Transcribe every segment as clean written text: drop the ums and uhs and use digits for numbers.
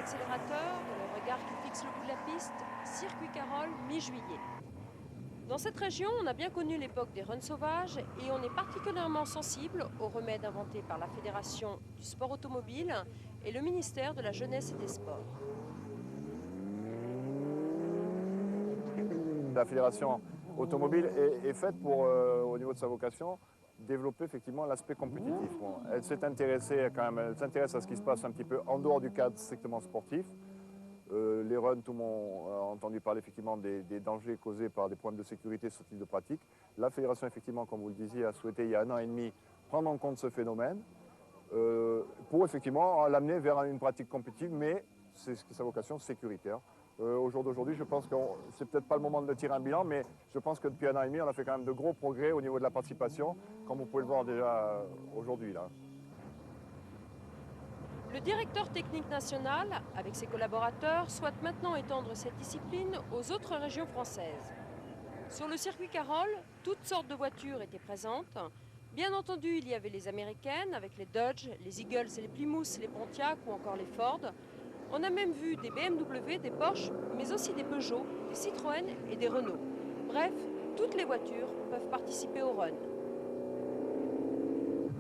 l'accélérateur, le regard qui fixe le bout de la piste, circuit Carole, mi-juillet. Dans cette région, on a bien connu l'époque des runs sauvages et on est particulièrement sensible aux remèdes inventés par la Fédération du sport automobile et le ministère de la Jeunesse et des Sports. La Fédération automobile est faite pour, au niveau de sa vocation, développer effectivement l'aspect compétitif. Bon, elle s'est intéressée quand même, elle s'intéresse à ce qui se passe un petit peu en dehors du cadre strictement sportif. Les runs, tout le monde a entendu parler effectivement des dangers causés par des problèmes de sécurité sur ce type de pratique. La fédération, effectivement, comme vous le disiez, a souhaité il y a 1 an et demi prendre en compte ce phénomène pour effectivement l'amener vers une pratique compétitive, mais c'est sa vocation sécuritaire. Au jour d'aujourd'hui, je pense que c'est peut-être pas le moment de tirer un bilan, mais je pense que depuis 1 an et demi, on a fait quand même de gros progrès au niveau de la participation, comme vous pouvez le voir déjà aujourd'hui là. Le directeur technique national, avec ses collaborateurs, souhaite maintenant étendre cette discipline aux autres régions françaises. Sur le circuit Carole, toutes sortes de voitures étaient présentes. Bien entendu, il y avait les américaines avec les Dodge, les Eagles et les Plymouth, les Pontiac ou encore les Ford. On a même vu des BMW, des Porsche, mais aussi des Peugeot, des Citroën et des Renault. Bref, toutes les voitures peuvent participer au run.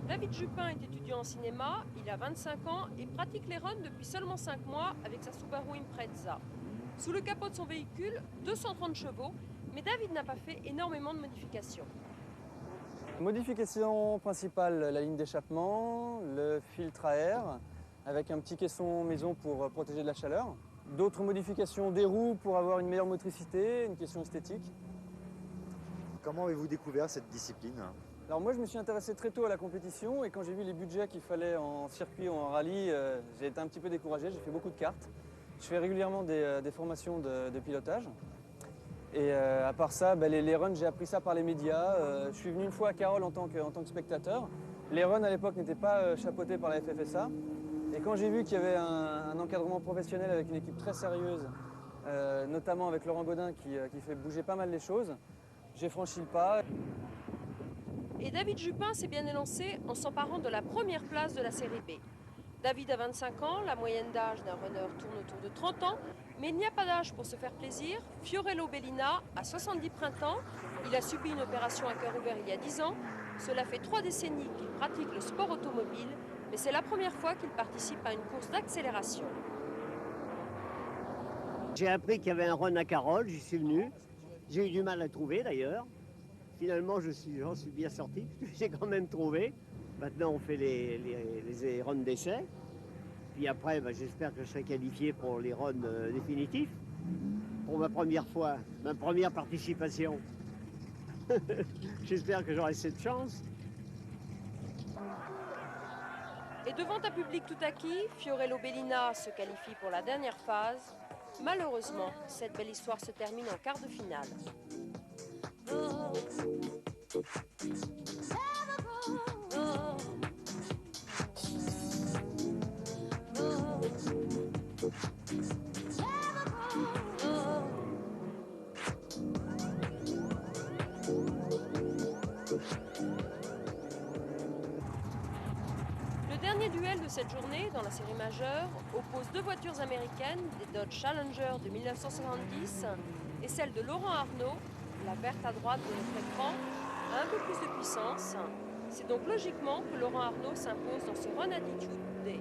David Jupin est étudiant en cinéma, il a 25 ans et pratique les runs depuis seulement 5 mois avec sa Subaru Impreza. Sous le capot de son véhicule, 230 chevaux, mais David n'a pas fait énormément de modifications. Modification principale, la ligne d'échappement, le filtre à air, avec un petit caisson maison pour protéger de la chaleur. D'autres modifications des roues pour avoir une meilleure motricité, une question esthétique. Comment avez-vous découvert cette discipline ? Alors moi je me suis intéressé très tôt à la compétition et quand j'ai vu les budgets qu'il fallait en circuit ou en rallye, j'ai été un petit peu découragé, j'ai fait beaucoup de karts. Je fais régulièrement des formations de pilotage. Et à part ça, les runs, j'ai appris ça par les médias. Je suis venu une fois à Carole en tant que spectateur. Les runs à l'époque n'étaient pas chapeautés par la FFSA. Et quand j'ai vu qu'il y avait un encadrement professionnel avec une équipe très sérieuse, notamment avec Laurent Godin qui fait bouger pas mal les choses, j'ai franchi le pas. Et David Jupin s'est bien élancé en s'emparant de la première place de la série B. David a 25 ans, la moyenne d'âge d'un runner tourne autour de 30 ans, mais il n'y a pas d'âge pour se faire plaisir. Fiorello Bellina a 70 printemps, il a subi une opération à cœur ouvert il y a 10 ans. Cela fait 3 décennies qu'il pratique le sport automobile, mais c'est la première fois qu'il participe à une course d'accélération. J'ai appris qu'il y avait un run à Carole, j'y suis venu. J'ai eu du mal à trouver d'ailleurs. Finalement, j'en suis bien sorti, j'ai quand même trouvé. Maintenant, on fait les runs d'essai. Puis après, j'espère que je serai qualifié pour les runs définitifs. Pour ma première fois, ma première participation. J'espère que j'aurai cette chance. Et devant un public tout acquis, Fiorello Bellina se qualifie pour la dernière phase. Malheureusement, cette belle histoire se termine en quart de finale. Le dernier duel de cette journée dans la série majeure oppose 2 voitures américaines, des Dodge Challenger de 1970 et celle de Laurent Arnault, la verte à droite de notre écran, a un peu plus de puissance. C'est donc logiquement que Laurent Arnault s'impose dans ce Run Attitude Day.